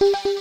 कुछ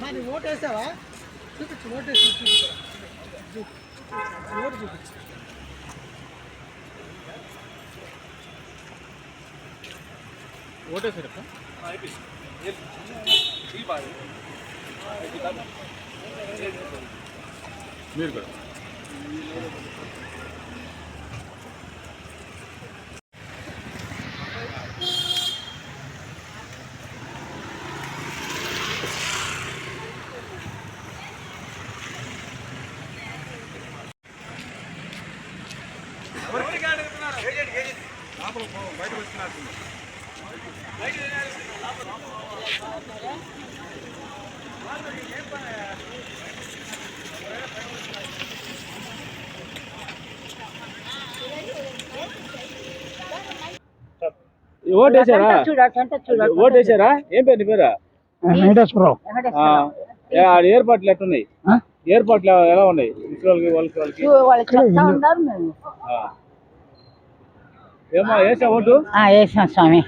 మరి ఓటు వేసావా? చూపించు, ఓటు వేసి ఓటు చూపించు. ఓటేసారప్ప మీరు కూడా బయట వస్తున్నారు. ఓటేసారా? ఓటేసారా? ఏం పేరు నీ పేరు? వెంకటేశ్వరరావు. ఏర్పాట్లు ఎట్టున్నాయి? ఏర్పాట్లు ఎలా ఉన్నాయి? ఏమో వేసా ఓటు? వేసాం స్వామి.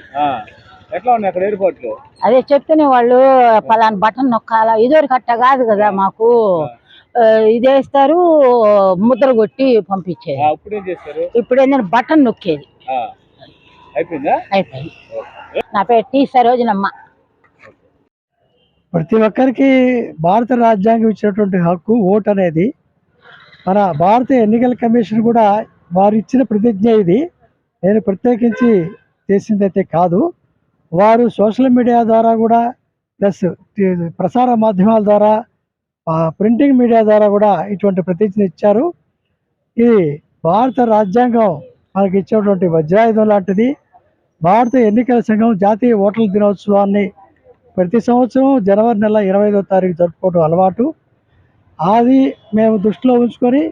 ఎట్లా ఉన్నాయి అక్కడ ఏర్పాట్లు? అదే చెప్తేనే వాళ్ళు పలానా బటన్ నొక్కాలా, ఇదివరకు అట్ట కాదు కదా మాకు. ఇది వేస్తారు, ముద్ర కొట్టి పంపించేది. ఇప్పుడు ఏంటంటే బటన్ నొక్కేది. అయిపోయిందా? అయిపోయింది. నా పేరు టీ సరోజనమ్మ. ప్రతి ఒక్కరికి భారత రాజ్యాంగం ఇచ్చినటువంటి హక్కు ఓటు అనేది. మన భారత ఎన్నికల కమిషన్ కూడా వారు ఇచ్చిన ప్రతిజ్ఞ ఇది. నేను ప్రత్యేకించి చేసిందైతే కాదు. వారు సోషల్ మీడియా ద్వారా కూడా ప్లస్ ప్రసార మాధ్యమాల ద్వారా ప్రింటింగ్ మీడియా ద్వారా కూడా ఇటువంటి ప్రతిజ్ఞ ఇచ్చారు. ఇది భారత రాజ్యాంగం మనకి ఇచ్చినటువంటి వజ్రాయుధం లాంటిది. భారత ఎన్నికల సంఘం జాతీయ ఓటర్ల దినోత్సవాన్ని ప్రతి సంవత్సరం జనవరి నెల 25వ తారీఖు జరుపుకోవడం అలవాటు. అది మేము దృష్టిలో ఉంచుకొని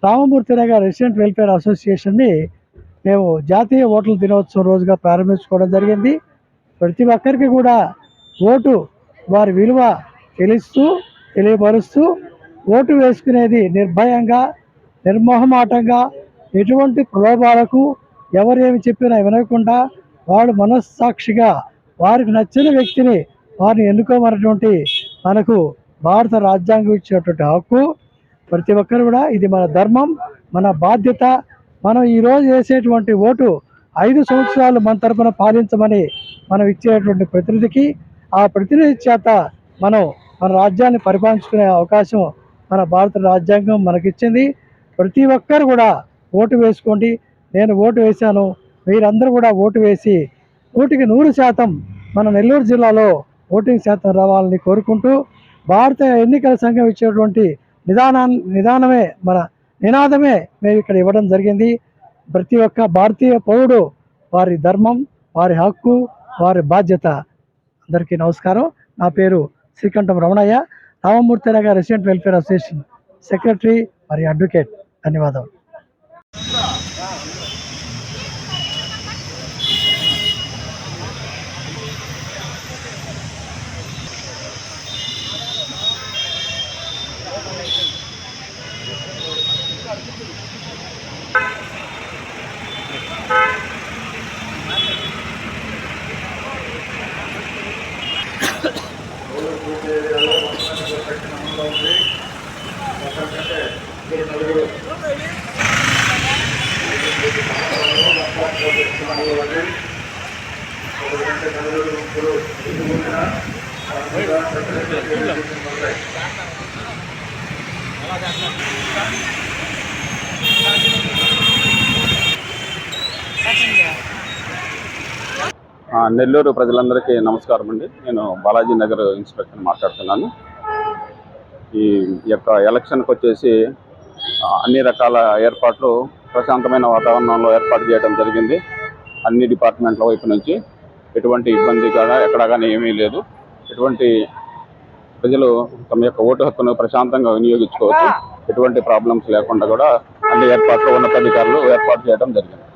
రామమూర్తి నగర్ రెసిడెంట్ వెల్ఫేర్ అసోసియేషన్ని మేము జాతీయ ఓటర్ల దినోత్సవం రోజుగా ప్రారంభించుకోవడం జరిగింది. ప్రతి ఒక్కరికి కూడా ఓటు వారి విలువ తెలియపరుస్తూ ఓటు వేసుకునేది నిర్భయంగా నిర్మోహమాటంగా ఎటువంటి ప్రలోభాలకు ఎవరేమి చెప్పినా వినకుండా వాడు మనస్సాక్షిగా వారికి నచ్చిన వ్యక్తిని వారిని ఎన్నుకోమన్నటువంటి మనకు భారత రాజ్యాంగం ఇచ్చినటువంటి హక్కు. ప్రతి ఒక్కరు కూడా ఇది మన ధర్మం, మన బాధ్యత. మనం ఈరోజు వేసేటువంటి ఓటు 5 సంవత్సరాలు మన తరపున పాలించమని మనం ఇచ్చేటువంటి ప్రతినిధికి, ఆ ప్రతినిధి చేత మనం మన రాజ్యాన్ని పరిపాలించుకునే అవకాశం మన భారత రాజ్యాంగం మనకిచ్చింది. ప్రతి ఒక్కరు కూడా ఓటు వేసుకోండి. నేను ఓటు వేశాను, మీరందరూ కూడా ఓటు వేసి 100% మన నెల్లూరు జిల్లాలో ఓటింగ్ శాతం రావాలని కోరుకుంటూ, భారత ఎన్నికల సంఘం ఇచ్చేటువంటి నిదానమే మన నినాదమే మేము ఇక్కడ ఇవ్వడం జరిగింది. ప్రతి ఒక్క భారతీయ పౌరుడు వారి ధర్మం, వారి హక్కు, వారి బాధ్యత. అందరికీ నమస్కారం. నా పేరు Srikantham Ramanaiah, Ramamurthy Nagar resident welfare association secretary మరియు అడ్వకేట్. ధన్యవాదాలు. నెల్లూరు ప్రజలందరికీ నమస్కారం అండి. నేను బాలాజీ నగర్ ఇన్స్పెక్టర్ మాట్లాడుతున్నాను. ఈ యొక్క ఎలక్షన్కి వచ్చేసి అన్ని రకాల ఏర్పాట్లు ప్రశాంతమైన వాతావరణంలో ఏర్పాటు చేయడం జరిగింది. అన్ని డిపార్ట్మెంట్ల వైపు నుంచి ఎటువంటి ఇబ్బంది కూడా ఎక్కడా కానీ ఏమీ లేదు. ఎటువంటి ప్రజలు తమ యొక్క ఓటు హక్కును ప్రశాంతంగా వినియోగించుకోవచ్చు. ఎటువంటి ప్రాబ్లమ్స్ లేకుండా కూడా అన్ని ఏర్పాట్లు ఉన్నతాధికారులు ఏర్పాటు చేయడం జరిగింది.